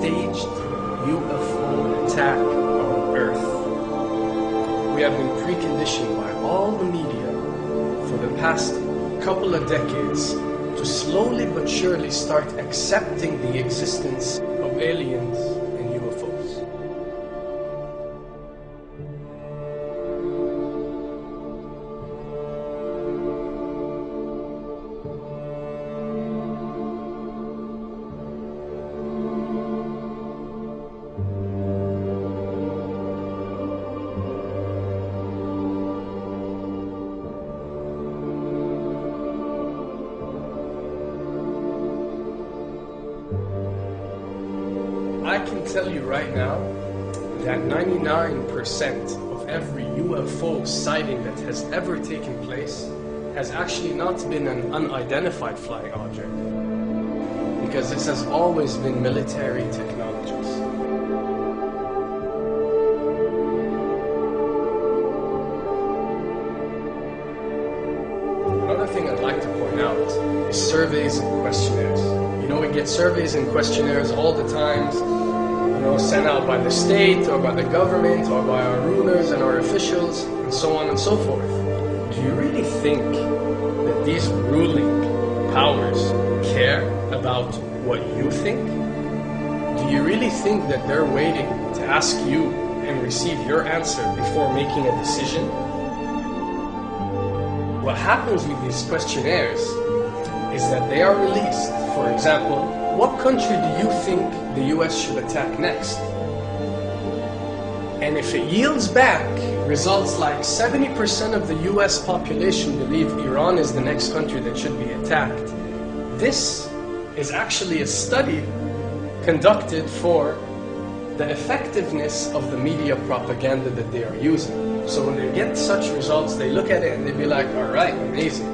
staged UFO attack on Earth. We have been preconditioned by all the media for the past couple of decades to slowly but surely start accepting the existence of aliens and UFOs. I can tell you right now that 99% of every UFO sighting that has ever taken place has actually not been an unidentified flying object, because this has always been military technologies. Another thing I'd like to point out is surveys and questionnaires. You know, we get surveys and questionnaires all the time, sent out by the state or by the government or by our rulers and our officials and so on and so forth. Do you really think that these ruling powers care about what you think? Do you really think that they're waiting to ask you and receive your answer before making a decision? What happens with these questionnaires is that they are released. For example, what country do you think the US should attack next? And if it yields back results like 70% of the US population believe Iran is the next country that should be attacked, this is actually a study conducted for the effectiveness of the media propaganda that they are using. So when they get such results, they look at it and they be like, all right, amazing.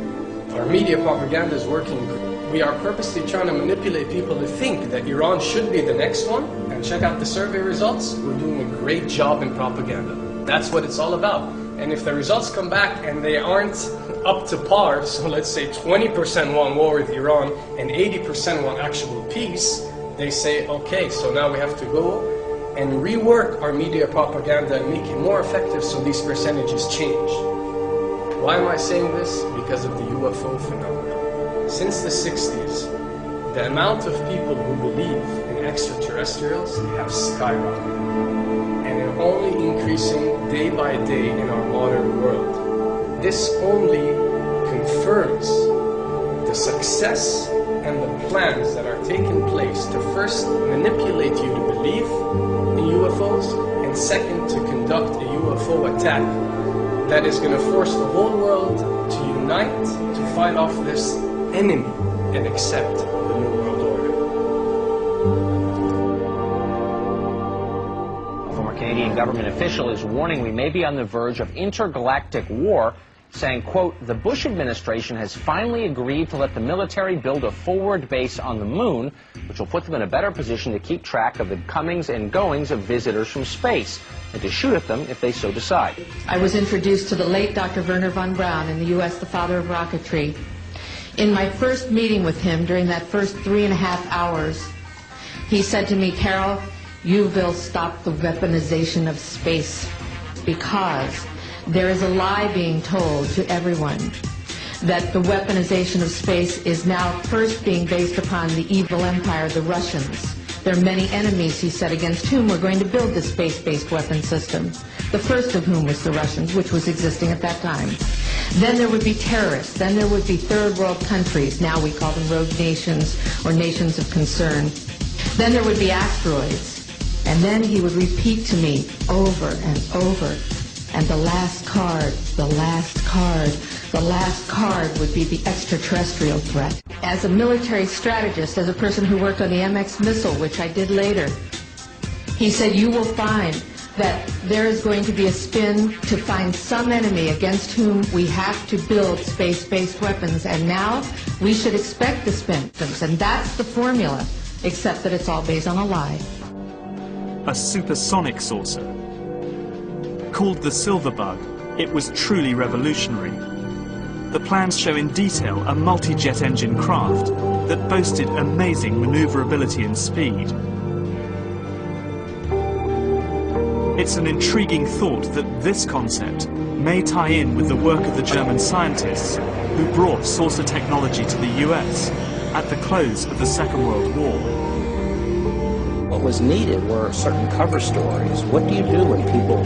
Our media propaganda is working. We are purposely trying to manipulate people to think that Iran should be the next one, and check out the survey results. We're doing a great job in propaganda. That's what it's all about. And if the results come back and they aren't up to par, so let's say 20% want war with Iran and 80% want actual peace, they say, okay, so now we have to go and rework our media propaganda and make it more effective so these percentages change. Why am I saying this? Because of the UFO phenomenon. Since the 60s, the amount of people who believe in extraterrestrials have skyrocketed, and they're only increasing day by day in our modern world. This only confirms the success and the plans that are taking place to first manipulate you to believe in UFOs, and second, to conduct a UFO attack that is going to force the whole world to unite to fight off this enemy and accept the New World Order. A former Canadian government official is warning we may be on the verge of intergalactic war, saying, quote, the Bush administration has finally agreed to let the military build a forward base on the moon, which will put them in a better position to keep track of the comings and goings of visitors from space, and to shoot at them if they so decide. I was introduced to the late Dr. Wernher von Braun in the U.S., the father of rocketry. In my first meeting with him, during that first 3.5 hours, he said to me, Carol, you will stop the weaponization of space, because there is a lie being told to everyone that the weaponization of space is now first being based upon the evil empire, the Russians. There are many enemies, he said, against whom we're going to build this space-based weapon system, the first of whom was the Russians, which was existing at that time. Then there would be terrorists. Then there would be third world countries. Now we call them rogue nations or nations of concern. Then there would be asteroids. And then he would repeat to me over and over. And the last card, the last card, the last card would be the extraterrestrial threat. As a military strategist, as a person who worked on the MX missile, which I did later, he said, you will find that there is going to be a spin to find some enemy against whom we have to build space-based weapons, and now we should expect the spins, and that's the formula, except that it's all based on a lie. A supersonic saucer. Called the Silver Bug, it was truly revolutionary. The plans show in detail a multi-jet engine craft that boasted amazing maneuverability and speed. It's an intriguing thought that this concept may tie in with the work of the German scientists who brought saucer technology to the US at the close of the Second World War. What was needed were certain cover stories. What do you do when people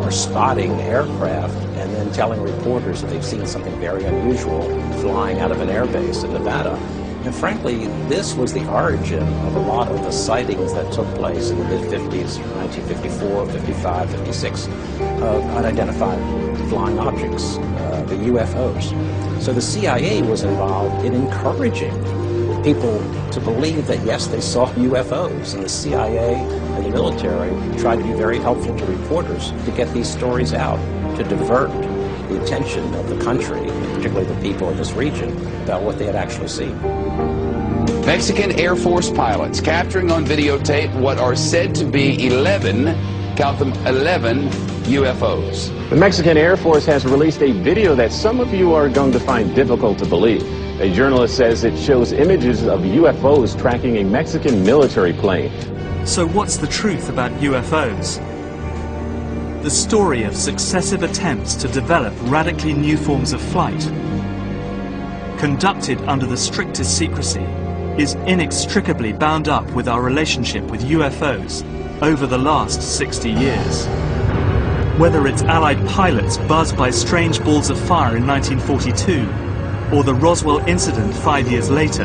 are spotting aircraft and then telling reporters that they've seen something very unusual flying out of an airbase in Nevada? And frankly, this was the origin of a lot of the sightings that took place in the mid-50s, 1954, 55, 56, of unidentified flying objects, the UFOs. So the CIA was involved in encouraging people to believe that, yes, they saw UFOs, and the CIA and the military tried to be very helpful to reporters to get these stories out, to divert the attention of the country, particularly the people in this region, about what they had actually seen. Mexican Air Force pilots capturing on videotape what are said to be 11, count them, 11 UFOs. The Mexican Air Force has released a video that some of you are going to find difficult to believe. A journalist says it shows images of UFOs tracking a Mexican military plane. So what's the truth about UFOs? The story of successive attempts to develop radically new forms of flight, conducted under the strictest secrecy, is inextricably bound up with our relationship with UFOs over the last 60 years. Whether it's Allied pilots buzzed by strange balls of fire in 1942, or the Roswell incident 5 years later,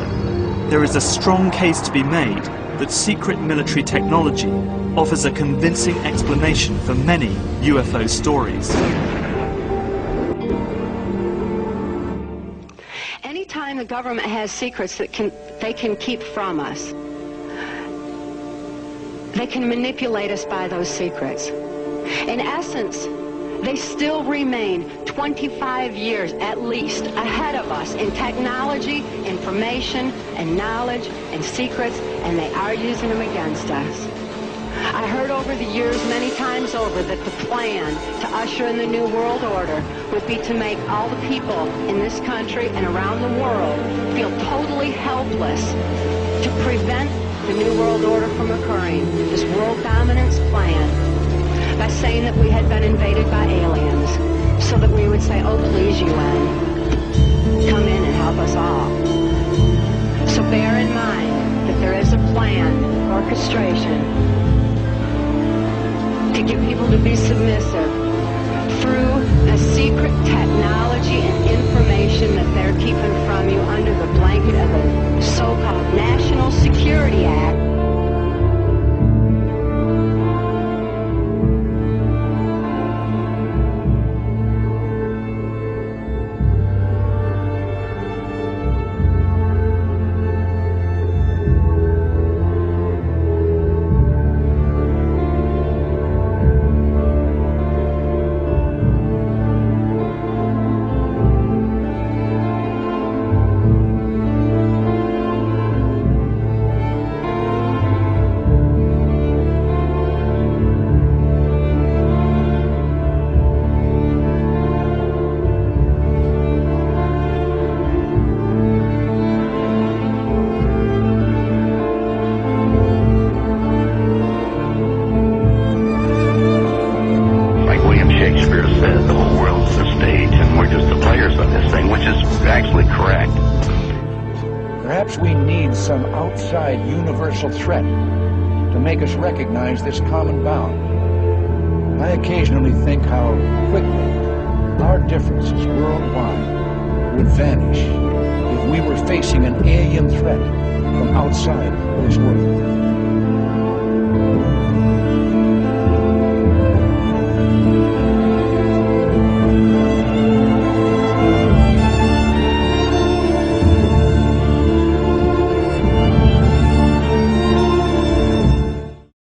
there is a strong case to be made that secret military technology offers a convincing explanation for many UFO stories. Anytime the government has secrets that they can keep from us, they can manipulate us by those secrets. In essence, they still remain 25 years at least ahead of us in technology, information, and knowledge, and secrets, and they are using them against us. I heard over the years many times over that the plan to usher in the New World Order would be to make all the people in this country and around the world feel totally helpless to prevent the New World Order from occurring, this world dominance plan, by saying that we had been invaded by aliens, so that we would say, oh, please, UN, come in and help us all. So bear in mind that there is a plan, orchestration, to get people to be submissive through a secret technology and information that they're keeping from you under the blanket of the so-called National Security Act. Some outside universal threat to make us recognize this common bound. I occasionally think how quickly our differences worldwide would vanish if we were facing an alien threat from outside this world.